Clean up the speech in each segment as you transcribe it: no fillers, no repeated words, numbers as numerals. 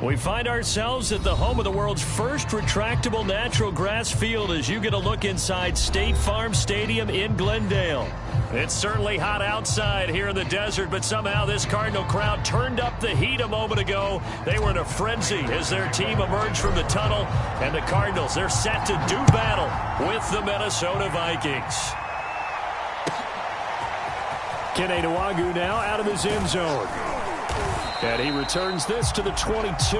We find ourselves at the home of the world's first retractable natural grass field as you get a look inside State Farm Stadium in Glendale. It's certainly hot outside here in the desert, but somehow this Cardinal crowd turned up the heat a moment ago. They were in a frenzy as their team emerged from the tunnel, and the Cardinals, they're set to do battle with the Minnesota Vikings. Kene Nwangwu now out of his end zone. And he returns this to the 22.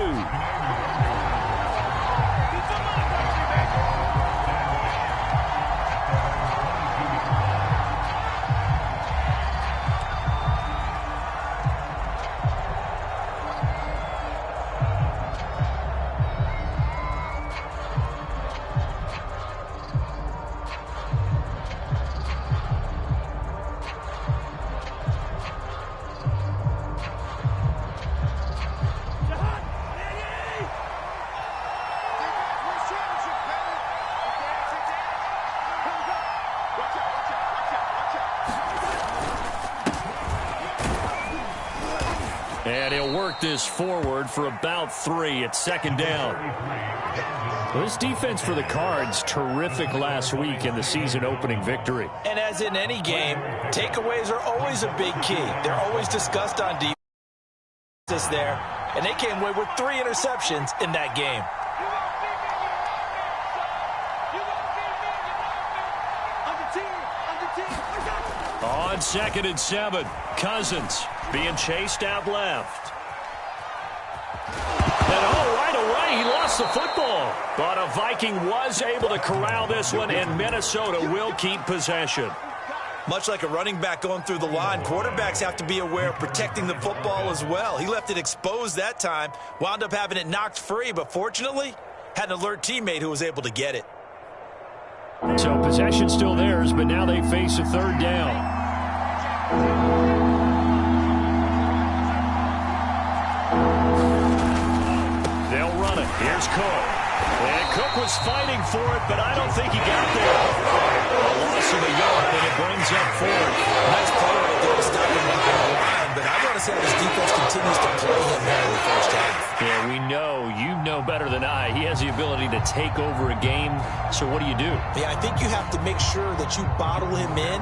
And he'll work this forward for about 3 at second down. Well, this defense for the Cards, terrific last week in the season-opening victory. And as in any game, takeaways are always a big key. They're always discussed on defense there, and they came away with 3 interceptions in that game. On 2nd and 7, Cousins being chased out left. And right away, he lost the football. But a Viking was able to corral this one, and Minnesota will keep possession. Much like a running back going through the line, quarterbacks have to be aware of protecting the football as well. He left it exposed that time, wound up having it knocked free, but fortunately, had an alert teammate who was able to get it. So possession still theirs, but now they face a 3rd down. They'll run it. Here's Cook. And Cook was fighting for it, but I don't think he got there. A loss of a yard, and it brings up 4th. Nice play right there to stop him behind the line, but I want to say this defense continues to play him there in the first half. Yeah, we know. You know better than I. He has the ability to take over a game, so what do you do? Yeah, I think you have to make sure that you bottle him in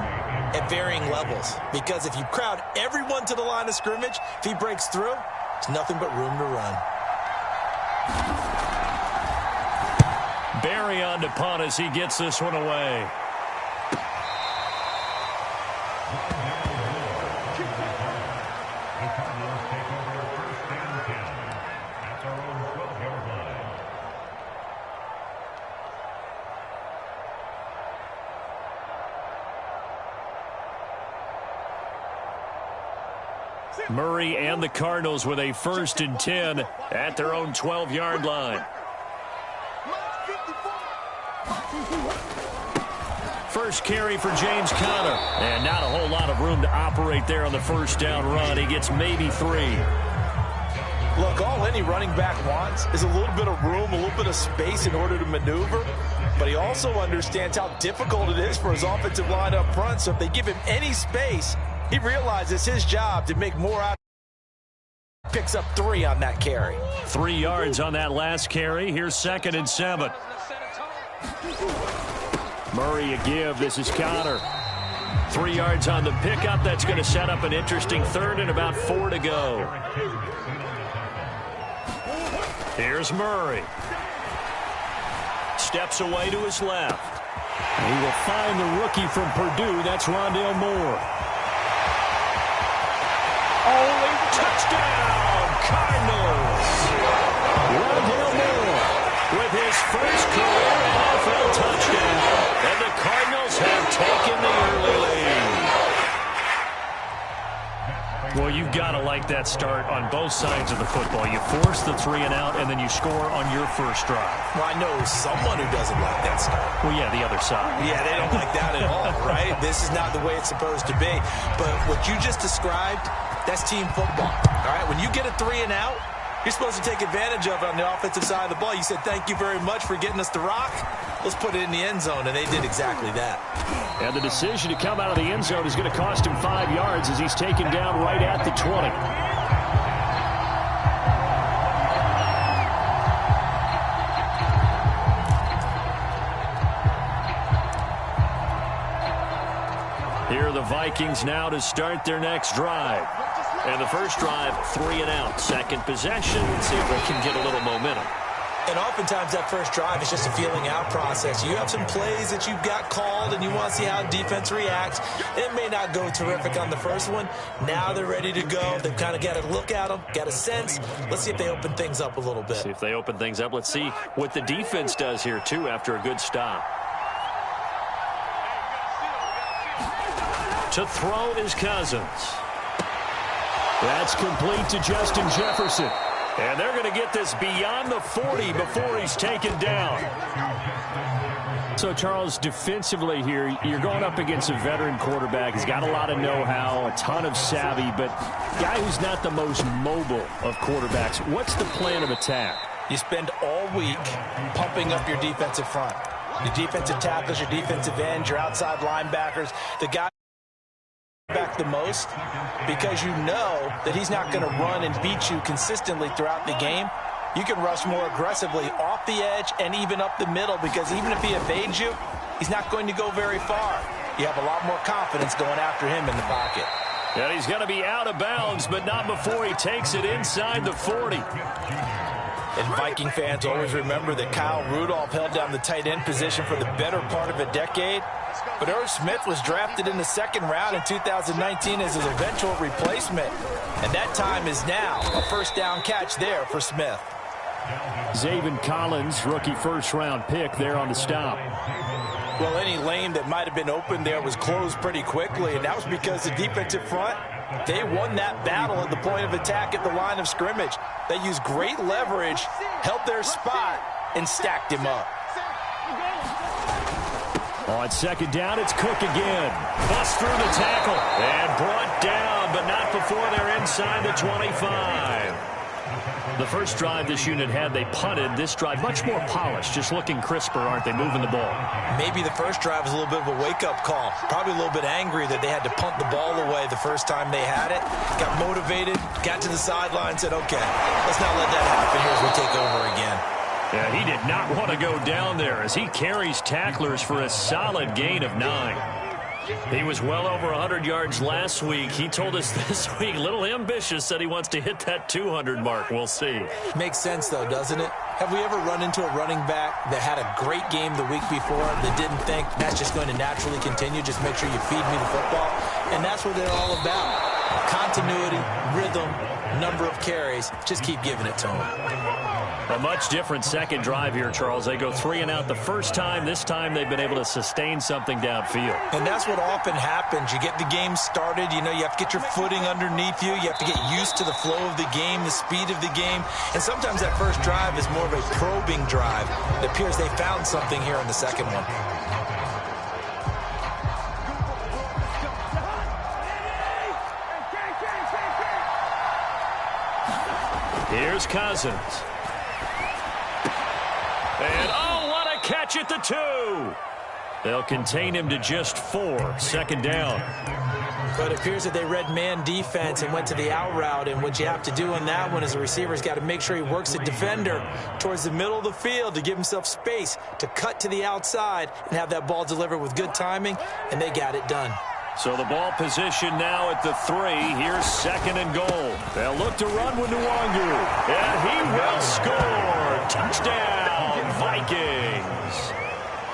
at varying levels, because if you crowd everyone to the line of scrimmage, if he breaks through, there's nothing but room to run. Barry on to punt as he gets this one away. Murray and the Cardinals with a 1st and 10 at their own 12-yard line. First carry for James Conner. And not a whole lot of room to operate there on the 1st down run. He gets maybe 3. Look, all any running back wants is a little bit of room, a little bit of space in order to maneuver. But he also understands how difficult it is for his offensive line up front. So if they give him any space, he realizes his job to make more out. Picks up 3 on that carry. 3 yards on that last carry. Here's 2nd and 7. Murray a give. This is Conner. 3 yards on the pickup. That's going to set up an interesting 3rd and about 4 to go. Here's Murray. Steps away to his left. He will find the rookie from Purdue. That's Rondale Moore. Only touchdown, Cardinals. Rondale Moore with his first career NFL touchdown. And the Cardinals have taken the early lead. Well, you've got to like that start on both sides of the football. You force the 3 and out, and then you score on your first drive. Well, I know someone who doesn't like that start. Well, yeah, the other side. Yeah, they don't like that at all, right? This is not the way it's supposed to be. But what you just described, that's team football. All right, when you get a 3 and out, you're supposed to take advantage of it on the offensive side of the ball. You said, thank you very much for getting us the rock. Let's put it in the end zone, and they did exactly that. And the decision to come out of the end zone is going to cost him 5 yards as he's taken down right at the 20. Here are the Vikings now to start their next drive. And the first drive, 3 and out. Second possession. See if they can get a little momentum. And oftentimes that first drive is just a feeling out process. You have some plays that you've got called and you want to see how defense reacts. It may not go terrific on the first one. Now they're ready to go. They've kind of got to look at them, got a sense. Let's see if they open things up a little bit. See if they open things up. Let's see what the defense does here, too, after a good stop. To throw is Cousins. That's complete to Justin Jefferson. And they're going to get this beyond the 40 before he's taken down. So, Charles, defensively here, you're going up against a veteran quarterback. He's got a lot of know-how, a ton of savvy, but a guy who's not the most mobile of quarterbacks. What's the plan of attack? You spend all week pumping up your defensive front. Your defensive tackles, your defensive ends, your outside linebackers, the guy back the most, because you know that he's not going to run and beat you consistently throughout the game. You can rush more aggressively off the edge and even up the middle, because even if he evades you, he's not going to go very far. You have a lot more confidence going after him in the pocket. And he's going to be out of bounds, but not before he takes it inside the 40. And Viking fans always remember that Kyle Rudolph held down the tight end position for the better part of a decade. But Irv Smith was drafted in the second round in 2019 as his eventual replacement. And that time is now. A first down catch there for Smith. Zaven Collins, rookie first-round pick there on the stop. Well, any lane that might have been open there was closed pretty quickly, and that was because the defensive front, they won that battle at the point of attack at the line of scrimmage. They used great leverage, held their spot, and stacked him up. On second down, it's Cook again. Bust through the tackle and brought down, but not before they're inside the 25. The first drive this unit had, they punted. This drive, much more polished, just looking crisper, aren't they, moving the ball? Maybe the first drive was a little bit of a wake-up call. Probably a little bit angry that they had to punt the ball away the first time they had it. Got motivated, got to the sideline, said, okay, let's not let that happen here as we take over again. Yeah, he did not want to go down there as he carries tacklers for a solid gain of 9. He was well over 100 yards last week. He told us this week, a little ambitious, said he wants to hit that 200 mark. We'll see. Makes sense, though, doesn't it? Have we ever run into a running back that had a great game the week before that didn't think that's just going to naturally continue? Just make sure you feed me the football. And that's what they're all about. Continuity, rhythm, number of carries. Just keep giving it to them. A much different second drive here, Charles. They go 3 and out the first time. This time they've been able to sustain something downfield. And that's what often happens. You get the game started. You know, you have to get your footing underneath you. You have to get used to the flow of the game, the speed of the game. And sometimes that first drive is more of a probing drive. It appears they found something here in the second one. Here's Cousins. And, oh, what a catch at the 2. They'll contain him to just 4. Second down. But it appears that they read man defense and went to the out route. And what you have to do on that one is the receiver's got to make sure he works the defender towards the middle of the field to give himself space to cut to the outside and have that ball delivered with good timing. And they got it done. So the ball position now at the 3. Here's second and goal. They'll look to run with Nwangu. And he will score. Touchdown, Vikings.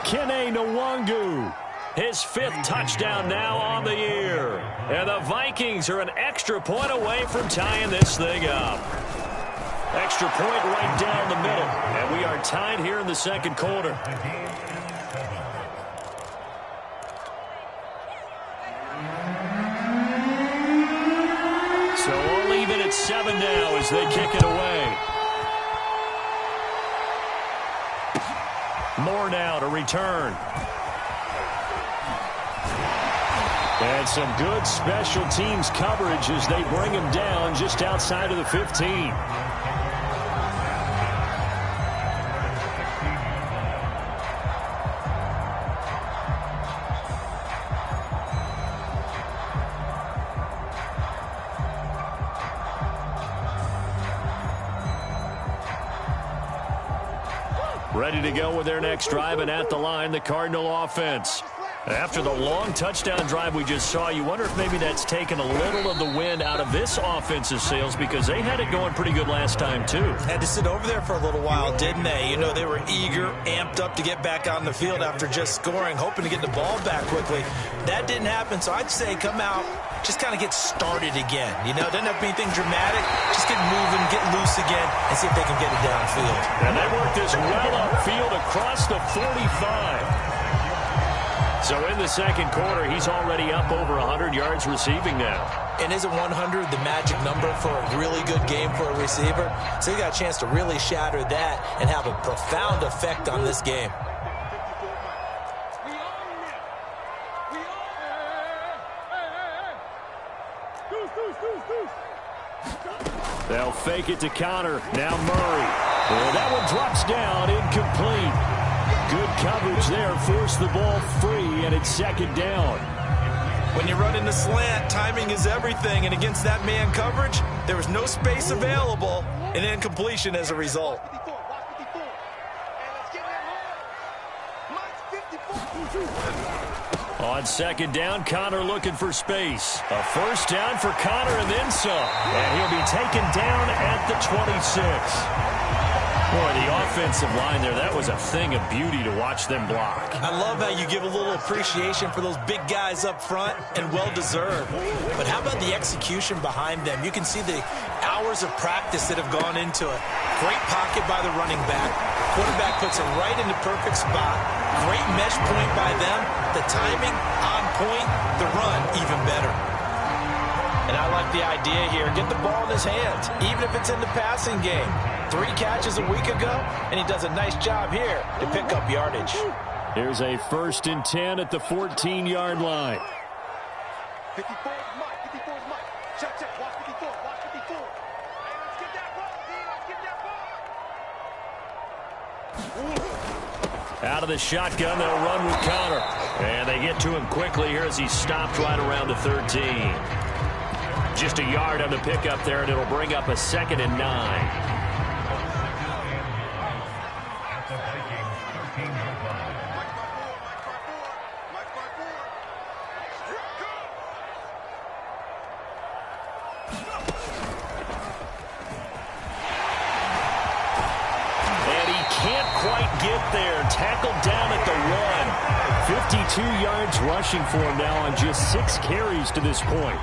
Kene Nwangu. His 5th touchdown now on the year. And the Vikings are an extra point away from tying this thing up. Extra point right down the middle. And we are tied here in the second quarter. So all even at 7 now as they kick it away. More now to return. And some good special teams coverage as they bring him down just outside of the 15. Ready to go with their next drive, and at the line, the Cardinal offense. After the long touchdown drive we just saw, you wonder if maybe that's taken a little of the wind out of this offensive sails, because they had it going pretty good last time too. Had to sit over there for a little while, didn't they? You know, they were eager, amped up to get back on the field after just scoring, hoping to get the ball back quickly. That didn't happen, so I'd say come out, just kind of get started again. You know, it doesn't have to be anything dramatic. Just get moving, get loose again, and see if they can get it downfield. And they work this well upfield across the 45. So in the second quarter, he's already up over 100 yards receiving now. And isn't 100 the magic number for a really good game for a receiver? So he got a chance to really shatter that and have a profound effect on this game. They'll fake it to counter. Now Murray. Well, that one drops down, incomplete. Good coverage there, forced the ball free, and it's second down. When you run in the slant, timing is everything, and against that man coverage, there was no space available, and incompletion as a result. On second down, Connor looking for space. A first down for Connor and then some. And he'll be taken down at the 26. Boy, the offensive line there, that was a thing of beauty to watch them block. I love how you give a little appreciation for those big guys up front, and well-deserved. But how about the execution behind them? You can see the hours of practice that have gone into it. Great pocket by the running back. Quarterback puts it right in the perfect spot. Great mesh point by them. The timing on point. The run even better. And I like the idea here. Get the ball in his hands, even if it's in the passing game. 3 catches a week ago, and he does a nice job here to pick up yardage. Here's a 1st and 10 at the 14-yard line. 54 is Mike. 54 is Mike. Check, check. Watch 54. Watch 54. Hey, let's get that ball, D. Let's get that ball. Out of the shotgun, they'll run with Connor. And they get to him quickly here as he stopped right around the 13. Just a yard on the pickup there, and it'll bring up a 2nd and 9. Tackled down at the 1. 52 yards rushing for him now on just 6 carries to this point.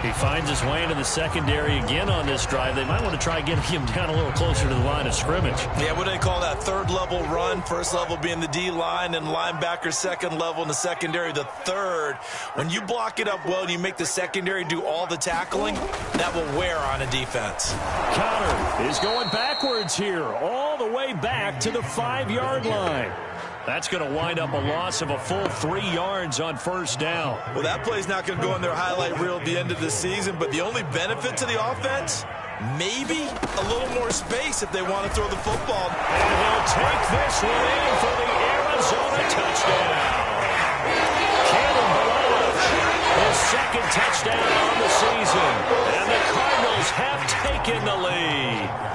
He finds his way into the secondary again on this drive. They might want to try getting him down a little closer to the line of scrimmage. Yeah, what do they call that? 3rd level run. 1st level being the D-line, and linebacker 2nd level, in the secondary the 3rd. When you block it up well and you make the secondary do all the tackling, that will wear on a defense. Connor is going backwards here, all the way back to the 5-yard line. That's going to wind up a loss of a full 3 yards on 1st down. Well, that play's not going to go in their highlight reel at the end of the season, but the only benefit to the offense, maybe a little more space if they want to throw the football. And he'll take this one in for the Arizona touchdown. Caleb Balaj, his 2nd touchdown on the season. And the Cardinals have taken the lead.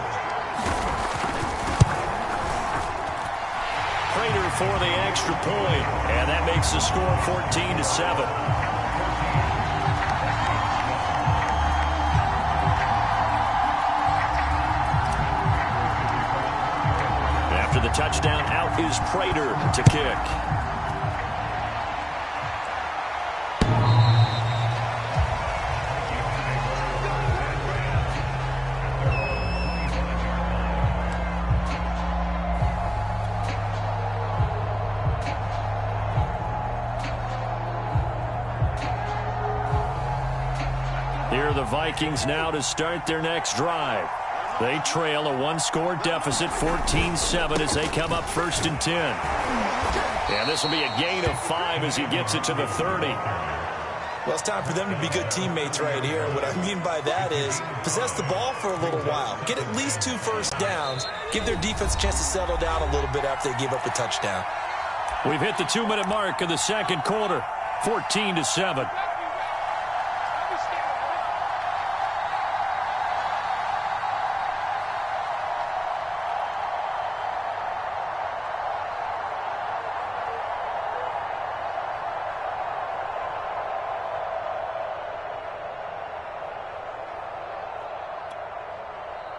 Prater for the extra point, and that makes the score 14-7. After the touchdown, out is Prater to kick. The Vikings now to start their next drive. They trail a 1-score deficit, 14-7, as they come up 1st and 10. And this will be a gain of 5 as he gets it to the 30. Well, it's time for them to be good teammates right here. What I mean by that is possess the ball for a little while. Get at least 2 first downs. Give their defense a chance to settle down a little bit after they give up a touchdown. We've hit the 2-minute mark of the second quarter, 14-7.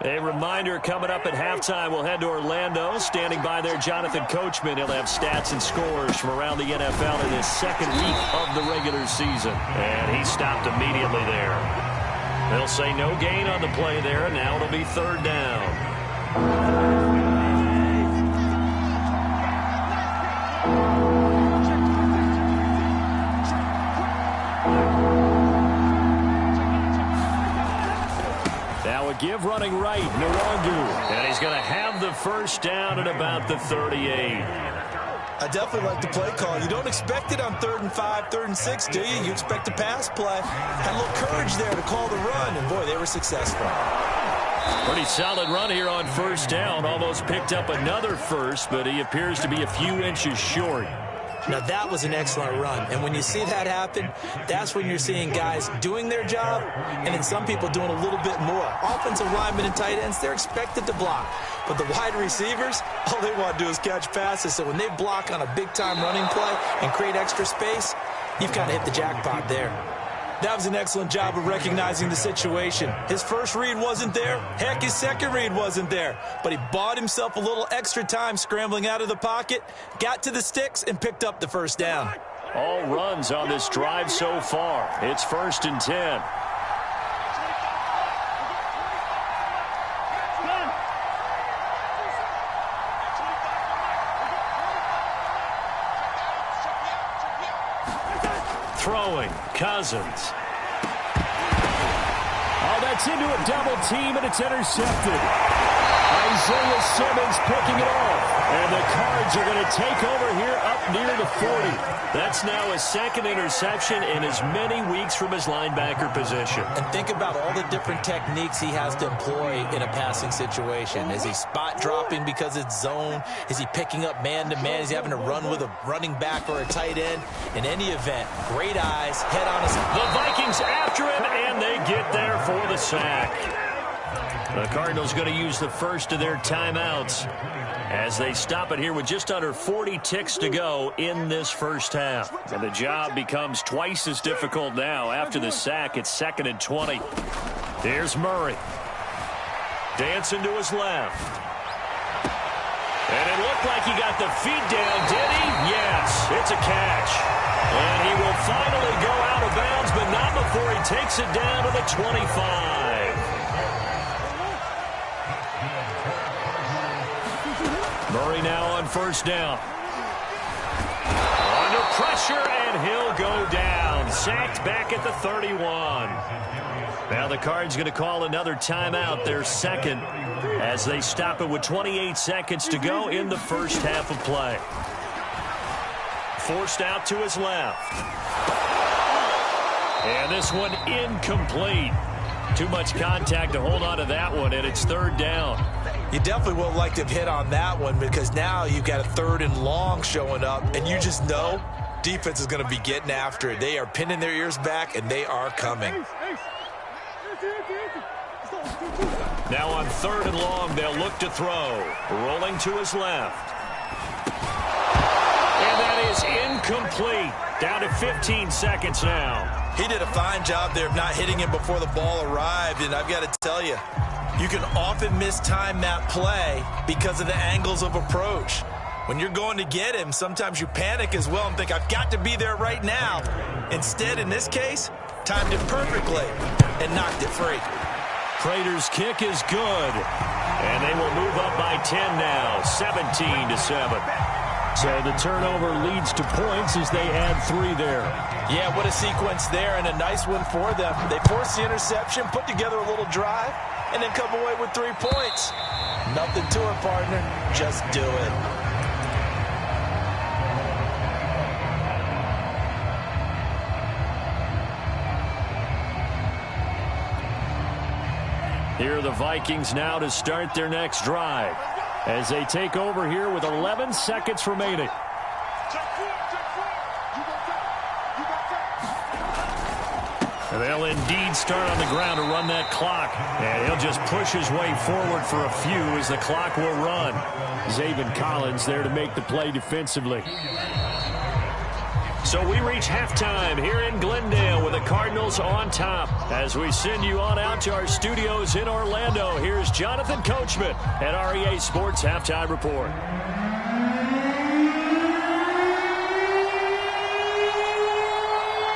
A reminder coming up at halftime, we'll head to Orlando. Standing by there, Jonathan Coachman. He'll have stats and scores from around the NFL in his second week of the regular season. And he stopped immediately there. They'll say no gain on the play there, and now it'll be third down. Give running right, Nwangu. And he's going to have the first down at about the 38. I definitely like the play call. You don't expect it on 3rd and 5, 3rd and 6, do you? You expect a pass play. Had a little courage there to call the run, and boy, they were successful. Pretty solid run here on first down. Almost picked up another first, but he appears to be a few inches short. Now, that was an excellent run. And when you see that happen, that's when you're seeing guys doing their job and then some people doing a little bit more. Offensive linemen and tight ends, they're expected to block. But the wide receivers, all they want to do is catch passes. So when they block on a big-time running play and create extra space, you've kind of hit the jackpot there. That was an excellent job of recognizing the situation. His first read wasn't there. Heck, his second read wasn't there. But he bought himself a little extra time scrambling out of the pocket, got to the sticks, and picked up the first down. All runs on this drive so far. It's 1st and 10. Throwing, Cousins. Oh, that's into a double team, and it's intercepted. Isaiah Simmons picking it off. And the Cards are going to take over here up near the 40. That's now his second interception in as many weeks from his linebacker position. And think about all the different techniques he has to employ in a passing situation. Is he spot dropping because it's zone? Is he picking up man-to-man? Is he having to run with a running back or a tight end? In any event, great eyes, head on his... The Vikings after him, and they get there for the sack. The Cardinals going to use the first of their timeouts as they stop it here with just under 40 ticks to go in this first half. And the job becomes twice as difficult now. After the sack, it's 2nd and 20. Here's Murray. Dancing to his left. And it looked like he got the feet down, did he? Yes, it's a catch. And he will finally go out of bounds, but not before he takes it down to the 25. Murray now on first down. Under pressure, and he'll go down. Sacked back at the 31. Now the Cards going to call another timeout, their second, as they stop it with 28 seconds to go in the first half of play. Forced out to his left. And this one incomplete. Too much contact to hold on to that one, and it's 3rd down. You definitely would like to have hit on that one because now you've got a 3rd and long showing up, and you just know defense is going to be getting after it. They are pinning their ears back, and they are coming. Now on 3rd and long, they'll look to throw. Rolling to his left. And that is incomplete. Down to 15 seconds now. He did a fine job there of not hitting him before the ball arrived, and I've got to tell you, you can often mistime that play because of the angles of approach. When you're going to get him, sometimes you panic as well and think, I've got to be there right now. Instead, in this case, timed it perfectly and knocked it free. Prater's kick is good, and they will move up by 10 now, 17-7. So the turnover leads to points as they add 3 there. Yeah, what a sequence there, and a nice one for them. They forced the interception, put together a little drive, and then come away with 3 points. Nothing to it, partner. Just do it. Here are the Vikings now to start their next drive as they take over here with 11 seconds remaining. And they'll indeed start on the ground to run that clock. And he'll just push his way forward for a few as the clock will run. Zaven Collins there to make the play defensively. So we reach halftime here in Glendale with the Cardinals on top. As we send you on out to our studios in Orlando, here's Jonathan Coachman at REA Sports Halftime Report.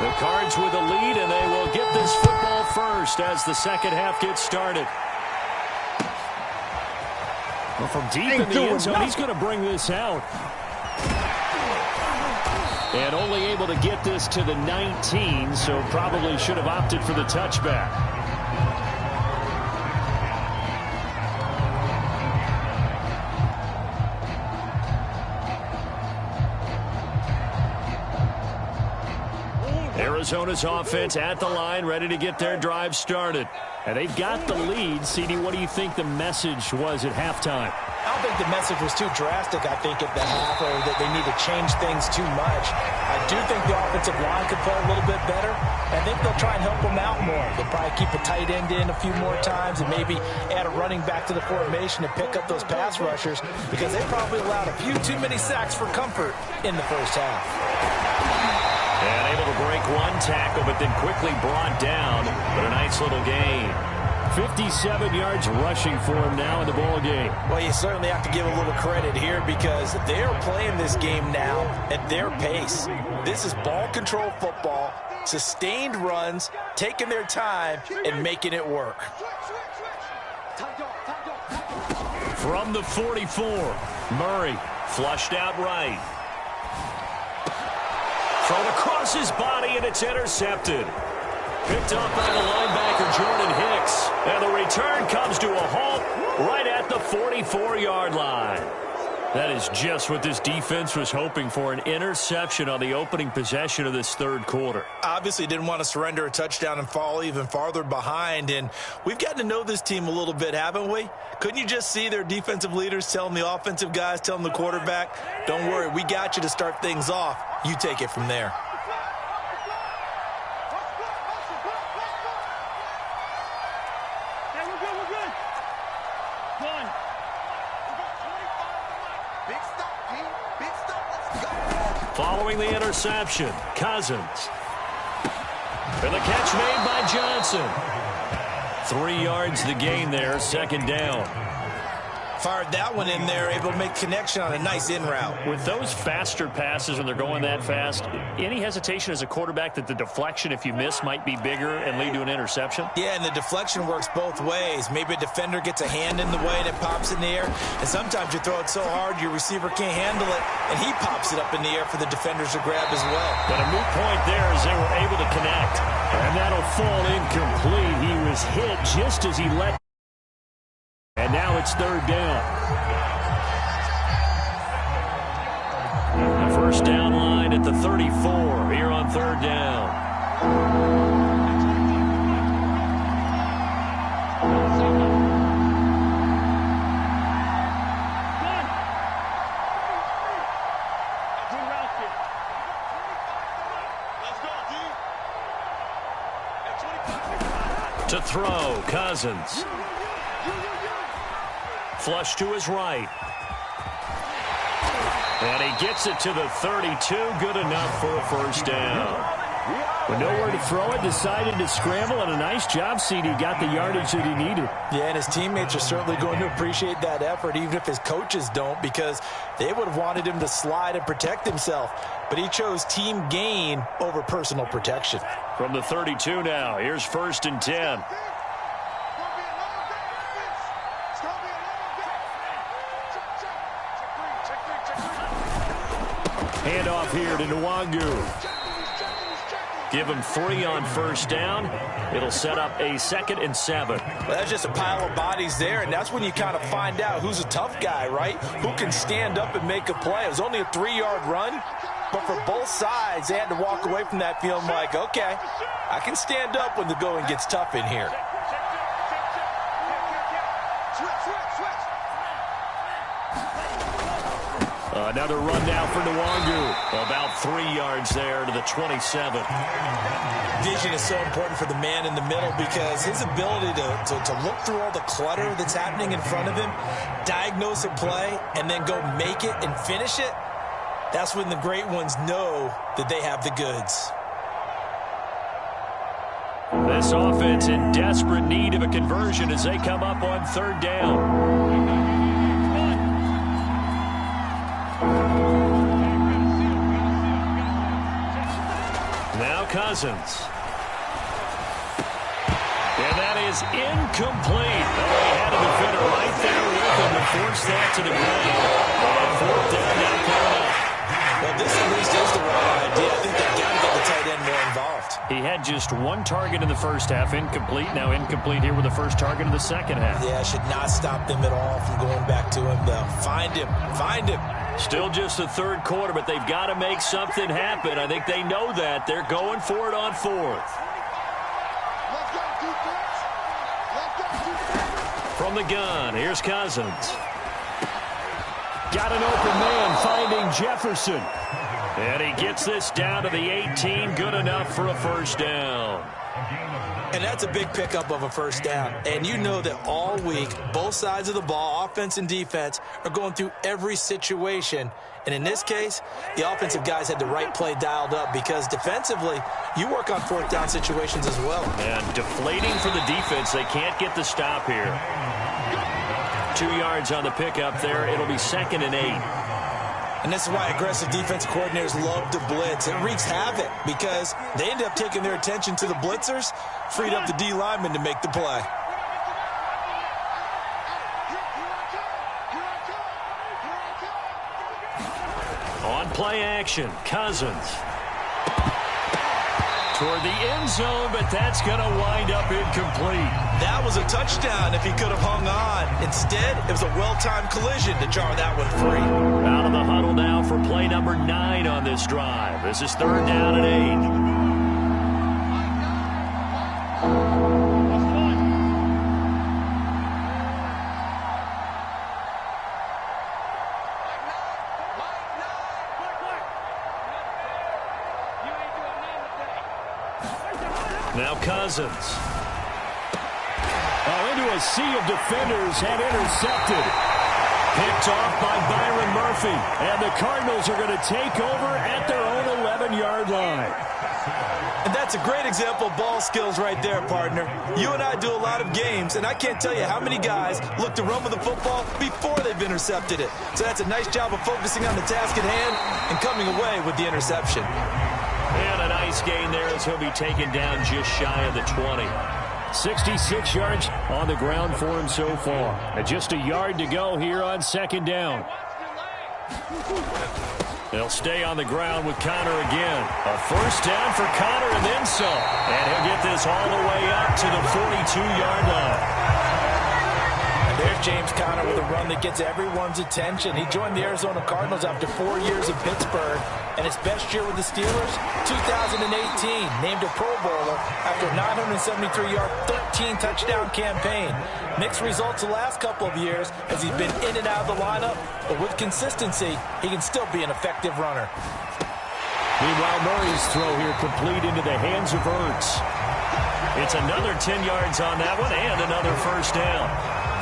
The Cards with a lead, and they will get this football first as the second half gets started. Well, from deep in the end zone, he's going to bring this out. And only able to get this to the 19, so probably should have opted for the touchback. Arizona's offense at the line, ready to get their drive started. And they've got the lead. CD, what do you think the message was at halftime? I don't think the message was too drastic, I think, at the half, or that they need to change things too much. I do think the offensive line could play a little bit better. I think they'll try and help them out more. They'll probably keep a tight end in a few more times and maybe add a running back to the formation to pick up those pass rushers, because they probably allowed a few too many sacks for comfort in the first half. And able to break one tackle, but then quickly brought down. But a nice little gain. 57 yards rushing for him now in the ball game. Well, you certainly have to give a little credit here, because they're playing this game now at their pace. This is ball control football, sustained runs, taking their time, and making it work. From the 44, Murray flushed out right. Thrown across his body, and it's intercepted. Picked up by the linebacker, Jordan Hicks. And the return comes to a halt right at the 44-yard line. That is just what this defense was hoping for, an interception on the opening possession of this third quarter. Obviously didn't want to surrender a touchdown and fall even farther behind. And we've gotten to know this team a little bit, haven't we? Couldn't you just see their defensive leaders telling the offensive guys, telling the quarterback, don't worry, we got you to start things off. You take it from there. Following the interception, Cousins. And the catch made by Johnson. 3 yards the gain there, second down. Fired that one in there, able to make connection on a nice in route. With those faster passes when they're going that fast, any hesitation as a quarterback that the deflection, if you miss, might be bigger and lead to an interception? Yeah, and the deflection works both ways. Maybe a defender gets a hand in the way and it pops in the air. And sometimes you throw it so hard your receiver can't handle it, and he pops it up in the air for the defenders to grab as well. But a moot point there as they were able to connect. And that'll fall incomplete. He was hit just as he let. And now it's third down. The first down line at the 34 here on third down. To throw, Cousins. Flush to his right. And he gets it to the 32. Good enough for a first down. With nowhere to throw it, decided to scramble, and a nice job, CD. Got the yardage that he needed. Yeah, and his teammates are certainly going to appreciate that effort, even if his coaches don't, because they would have wanted him to slide and protect himself. But he chose team gain over personal protection. From the 32 now, here's 1st and 10. Handoff here to Nwangu. Give him 3 on first down. It'll set up a 2nd and 7. Well, that's just a pile of bodies there, and that's when you kind of find out who's a tough guy, right? Who can stand up and make a play. It was only a 3-yard run, but for both sides, they had to walk away from that feeling like, okay, I can stand up when the going gets tough in here. Another run now for Nwangu. About 3 yards there to the 27. Vision is so important for the man in the middle, because his ability to look through all the clutter that's happening in front of him, diagnose a play, and then go make it and finish it, That's when the great ones know that they have the goods. This offense in desperate need of a conversion as they come up on third down. Now Cousins. And that is incomplete. Oh, he had a defender right there with him to force that to the ground. And fourth down now coming up. Well, this at least is the right idea. I think they've got to get the tight end more involved. He had just one target in the first half, incomplete. Now incomplete here with the first target in the second half. Yeah, should not stop them at all from going back to him, though. Find him. Find him. Still just the third quarter, but they've got to make something happen. I think they know that. They're going for it on fourth. From the gun, here's Cousins. Got an open man finding Jefferson. And he gets this down to the 18. Good enough for a first down. And that's a big pickup of a first down. And you know that all week, both sides of the ball, offense and defense, are going through every situation. And in this case, the offensive guys had the right play dialed up because defensively, you work on fourth down situations as well. And deflating for the defense. They can't get the stop here. 2 yards on the pickup there. It'll be 2nd and 8. And this is why aggressive defensive coordinators love to blitz. It wreaks havoc because they end up taking their attention to the blitzers, freed up the D lineman to make the play. On play action, Cousins. Toward the end zone, but that's going to wind up incomplete. That was a touchdown if he could have hung on. Instead, it was a well-timed collision to jar that one free. Out of the huddle now for play number 9 on this drive. This is 3rd down and 8. Now Cousins. Oh, into a sea of defenders and intercepted. Picked off by Byron Murphy. And the Cardinals are going to take over at their own 11-yard line. And that's a great example of ball skills right there, partner. You and I do a lot of games, and I can't tell you how many guys look to run with the football before they've intercepted it. So that's a nice job of focusing on the task at hand and coming away with the interception. And a nice gain there as he'll be taken down just shy of the 20. 66 yards on the ground for him so far. And just a yard to go here on 2nd down. They'll stay on the ground with Connor again. A first down for Connor and then some. And he'll get this all the way up to the 42-yard line. There's James Conner with a run that gets everyone's attention. He joined the Arizona Cardinals after 4 years in Pittsburgh. And his best year with the Steelers, 2018, named a Pro Bowler after a 973-yard, 13-touchdown campaign. Mixed results the last couple of years as he's been in and out of the lineup. But with consistency, he can still be an effective runner. Meanwhile, Murray's throw here complete into the hands of Ertz. It's another 10 yards on that one and another first down.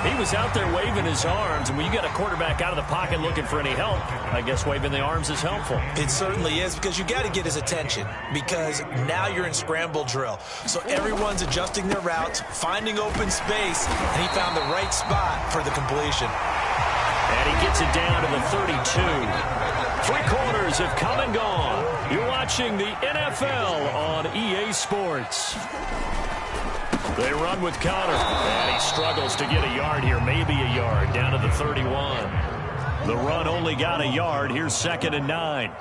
He was out there waving his arms, and when you get a quarterback out of the pocket looking for any help, I guess waving the arms is helpful. It certainly is, because you got to get his attention, because now you're in scramble drill. So everyone's adjusting their routes, finding open space, and he found the right spot for the completion. And he gets it down to the 32. 3 quarters have come and gone. You're watching the NFL on EA Sports. They run with Connor, and he struggles to get a yard here, maybe a yard, down to the 31. The run only got a yard. Here's 2nd and 9.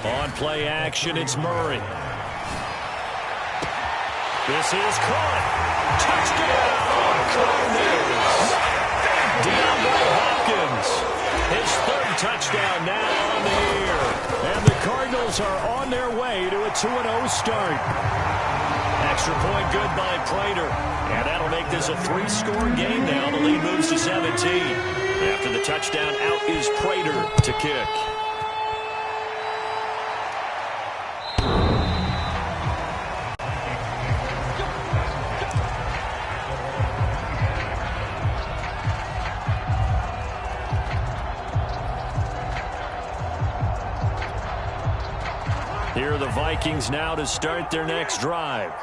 On play action, it's Murray. This is caught. Touchdown, Cardinals. DeAndre Hopkins, his 3rd touchdown now on the year. And the Cardinals are on their way to a 2-0 start. Extra point good by Prater. And that'll make this a 3-score game now. The lead moves to 17. After the touchdown, out is Prater to kick. Here are the Vikings now to start their next drive.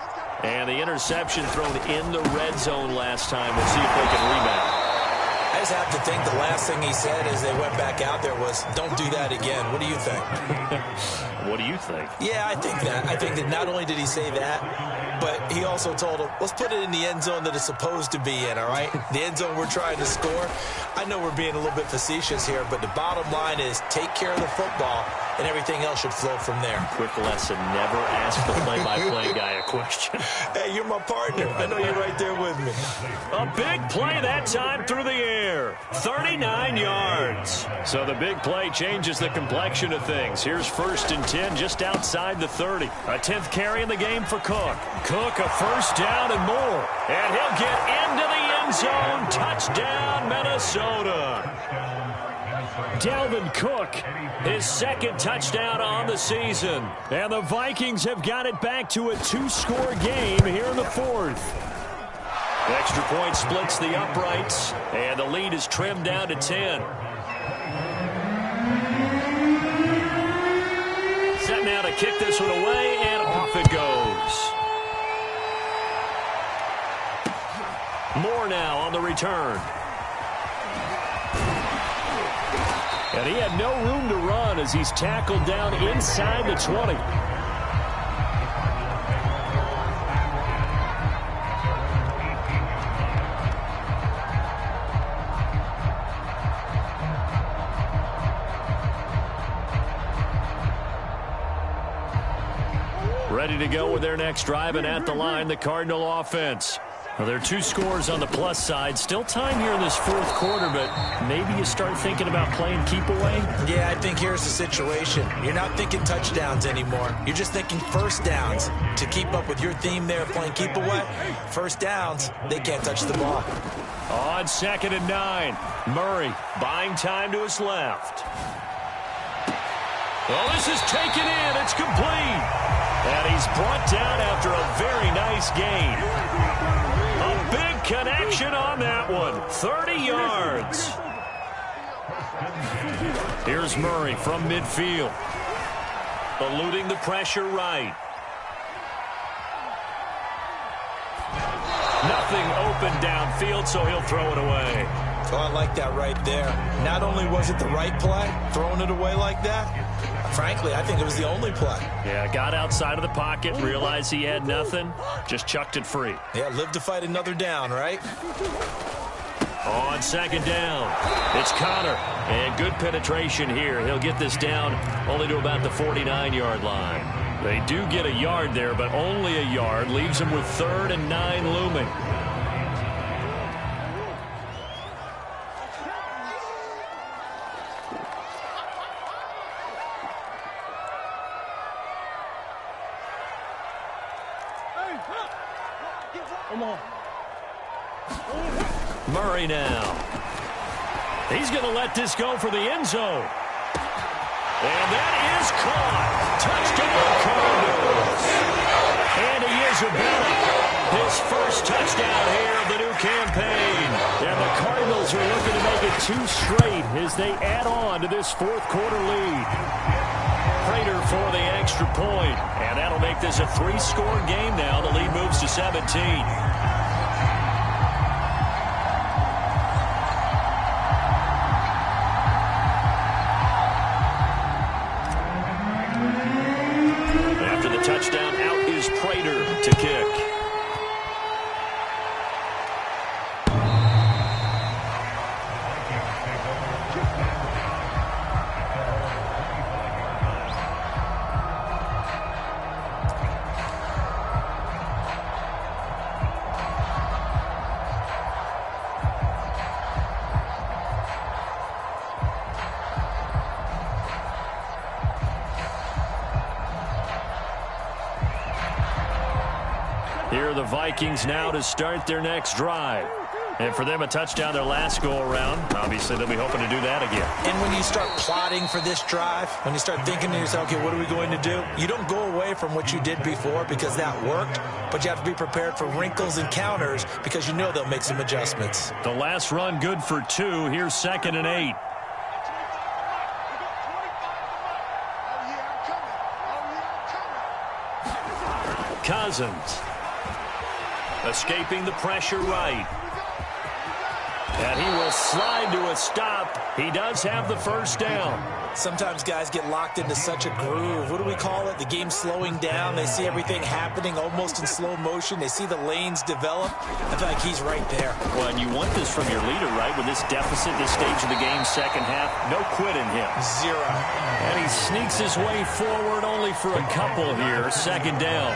And the interception thrown in the red zone last time. We'll see if they can rebound. I just have to think the last thing he said as they went back out there was, don't do that again. What do you think? What do you think? Yeah, I think that. I think that not only did he say that, but he also told him, let's put it in the end zone that it's supposed to be in, all right? The end zone we're trying to score. I know we're being a little bit facetious here, but the bottom line is take care of the football, and everything else should flow from there. Quick lesson, never ask the play-by-play guy a question. Hey, you're my partner. I know you're right there with me. A big play that time through the air. 39 yards. So the big play changes the complexion of things. Here's 1st and 10 just outside the 30. A 10th carry in the game for Cook. Cook a first down and more. And he'll get into the end zone. Touchdown, Minnesota. Dalvin Cook, his 2nd touchdown on the season. And the Vikings have got it back to a 2-score game here in the 4th. The extra point splits the uprights, and the lead is trimmed down to 10. Set now to kick this one away, and off it goes. Moore now on the return. And he had no room to run as he's tackled down inside the 20. Ready to go with their next drive, and at the line, the Cardinal offense. Well, there are 2 scores on the plus side. Still time here in this 4th quarter, but maybe you start thinking about playing keep away? Yeah, I think here's the situation. You're not thinking touchdowns anymore. You're just thinking first downs. To keep up with your theme there, playing keep away, first downs, they can't touch the ball. On 2nd and 9, Murray buying time to his left. Well, this is taken in. It's complete. And he's brought down after a very nice gain. A big connection on that one. 30 yards. Here's Murray from midfield. Eluding the pressure right. Nothing open downfield, so he'll throw it away. Oh, I like that right there. Not only was it the right play, throwing it away like that, frankly, I think it was the only play. Yeah, got outside of the pocket, realized he had nothing, just chucked it free. Yeah, live to fight another down, right? On 2nd down, it's Connor. And good penetration here. He'll get this down only to about the 49-yard line. They do get a yard there, but only a yard. Leaves them with 3rd and 9 looming. Murray now. He's going to let this go for the end zone. And that is caught. Touchdown, Cardinals. And he is about it. His first touchdown here of the new campaign. And the Cardinals are looking to make it 2 straight as they add on to this 4th quarter lead. Prater for the extra point. And that'll make this a 3-score game now. The lead moves to 17. Touchdown, out is Prater to kick. Here are the Vikings now to start their next drive. And for them, a touchdown their last go-around. Obviously, they'll be hoping to do that again. And when you start plotting for this drive, when you start thinking to yourself, okay, what are we going to do? You don't go away from what you did before because that worked, but you have to be prepared for wrinkles and counters because you know they'll make some adjustments. The last run good for 2. Here's 2nd and 8. Cousins. Escaping the pressure right. And he will slide to a stop. He does have the first down. Sometimes guys get locked into such a groove. What do we call it? The game's slowing down. They see everything happening almost in slow motion. They see the lanes develop. I feel like he's right there. Well, and you want this from your leader, right? With this deficit, this stage of the game, second half, no quit in him. Zero. And he sneaks his way forward only for a couple here. Second down.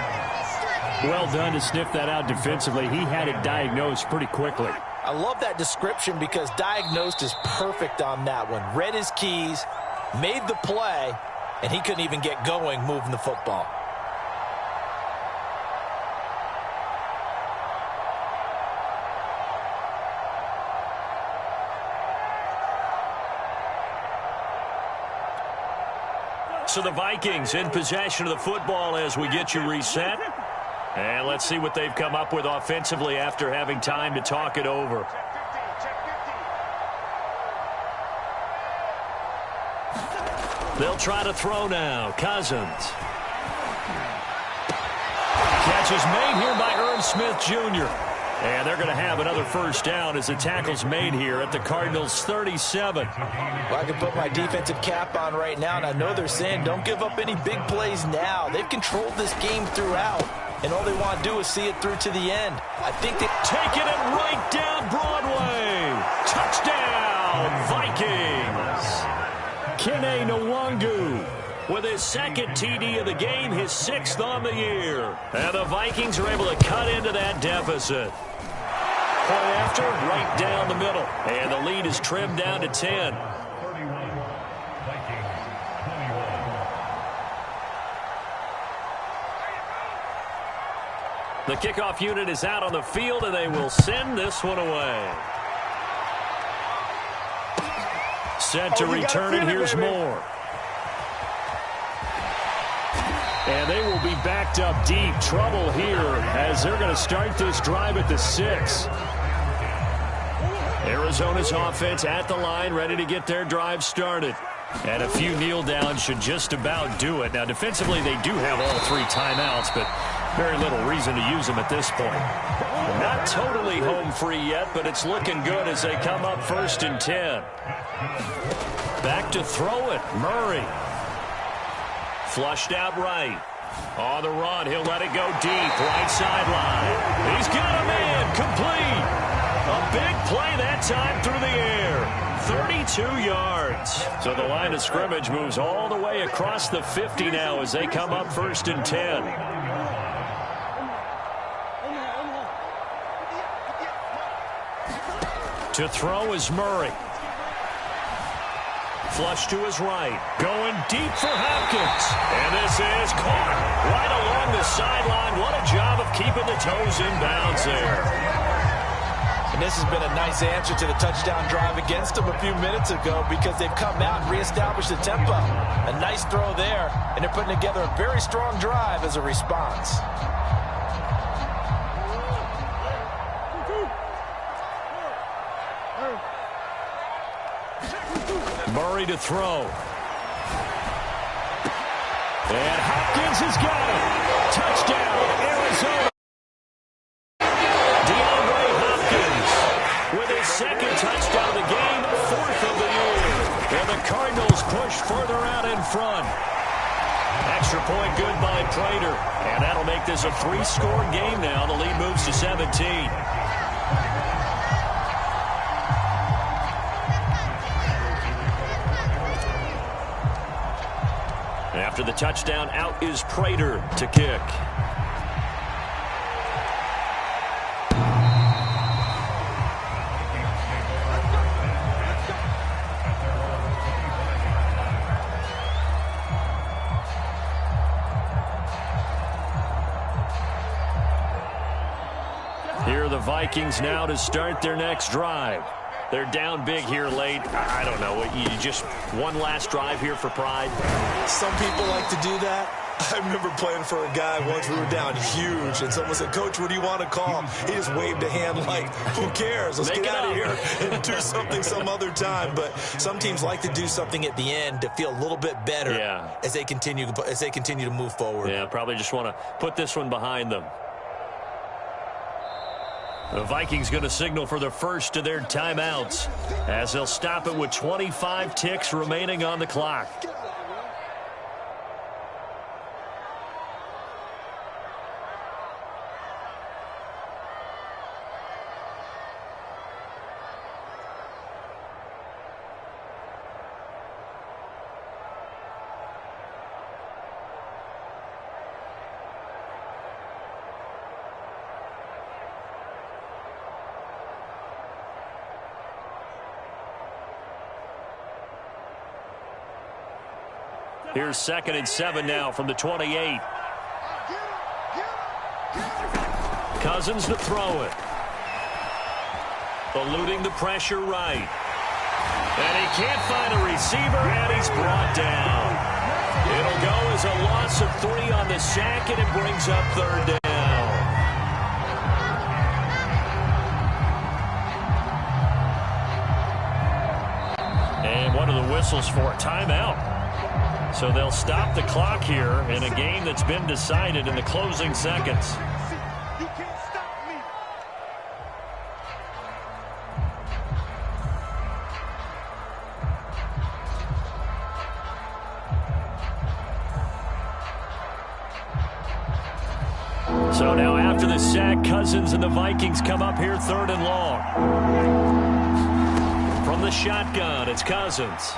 Well done to sniff that out defensively. He had it diagnosed pretty quickly. I love that description because diagnosed is perfect on that one. Read his keys, made the play, and he couldn't even get going moving the football. So the Vikings in possession of the football as we get you reset. And let's see what they've come up with offensively after having time to talk it over. They'll try to throw now. Cousins. Catch is made here by Irv Smith Jr. And they're going to have another first down as the tackle's made here at the Cardinals' 37. Well, I can put my defensive cap on right now, and I know they're saying don't give up any big plays now. They've controlled this game throughout, and all they want to do is see it through to the end. I think they taking it right down Broadway. Touchdown, Vikings. Kene Nwangu with his second TD of the game, his sixth on the year. And the Vikings are able to cut into that deficit. Point after, right down the middle. And the lead is trimmed down to 10. The kickoff unit is out on the field, and they will send this one away. Set to return it. Here's Moore. And they will be backed up deep. Trouble here as they're going to start this drive at the 6. Arizona's offense at the line, ready to get their drive started. And a few kneel downs should just about do it. Now, defensively, they do have all 3 timeouts, but very little reason to use them at this point. Not totally home free yet, but it's looking good as they come up 1st and 10. Back to throw it. Murray. Flushed out right. On the run, he'll let it go deep. Right sideline. He's got a man. Complete. A big play that time through the air. 32 yards. So the line of scrimmage moves all the way across the 50 now as they come up 1st and 10. To throw is Murray. Flush to his right. Going deep for Hopkins. And this is caught right along the sideline. What a job of keeping the toes in bounds there. And this has been a nice answer to the touchdown drive against them a few minutes ago because they've come out and reestablished the tempo. A nice throw there, and they're putting together a very strong drive as a response. Murray to throw. And Hopkins has got it. Touchdown, Arizona. DeAndre Hopkins with his second touchdown of the game, 4th of the year. And the Cardinals push further out in front. Extra point good by Prater. And that'll make this a 3-score game now. The lead moves to 17. After the touchdown, out is Prater to kick. Here are the Vikings now to start their next drive. They're down big here late. I don't know. You just one last drive here for pride? Some people like to do that. I remember playing for a guy once. We were down huge, and someone said, "Coach, what do you want to call?" He just waved a hand like, "Who cares? Let's get out of here and do something some other time." But some teams like to do something at the end to feel a little bit better as they continue to move forward. Yeah, probably just want to put this one behind them. The Vikings going to signal for the first of their timeouts as they'll stop it with 25 ticks remaining on the clock. Here's 2nd and 7 now from the 28. Cousins to throw it. Eluding the pressure right. And he can't find a receiver, and he's brought down. It'll go as a loss of 3 on the sack, and it brings up 3rd down. And one of the whistles for a timeout. So they'll stop the clock here in a game that's been decided in the closing seconds. You can't stop me. So now after the sack, Cousins and the Vikings come up here 3rd and long. From the shotgun, it's Cousins.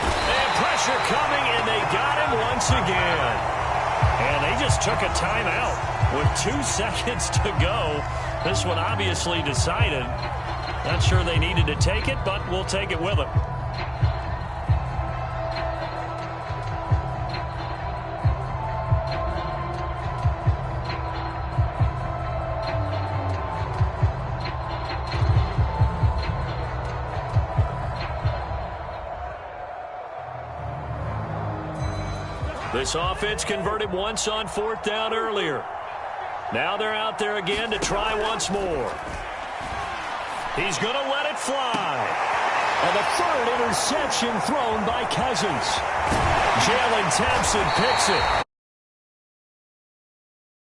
And pressure coming, and they got him once again. And they just took a timeout with 2 seconds to go. This one obviously decided. Not sure they needed to take it, but we'll take it with them. This offense converted once on 4th down earlier. Now they're out there again to try once more. He's going to let it fly. And the 3rd interception thrown by Cousins. Jalen Thompson picks it.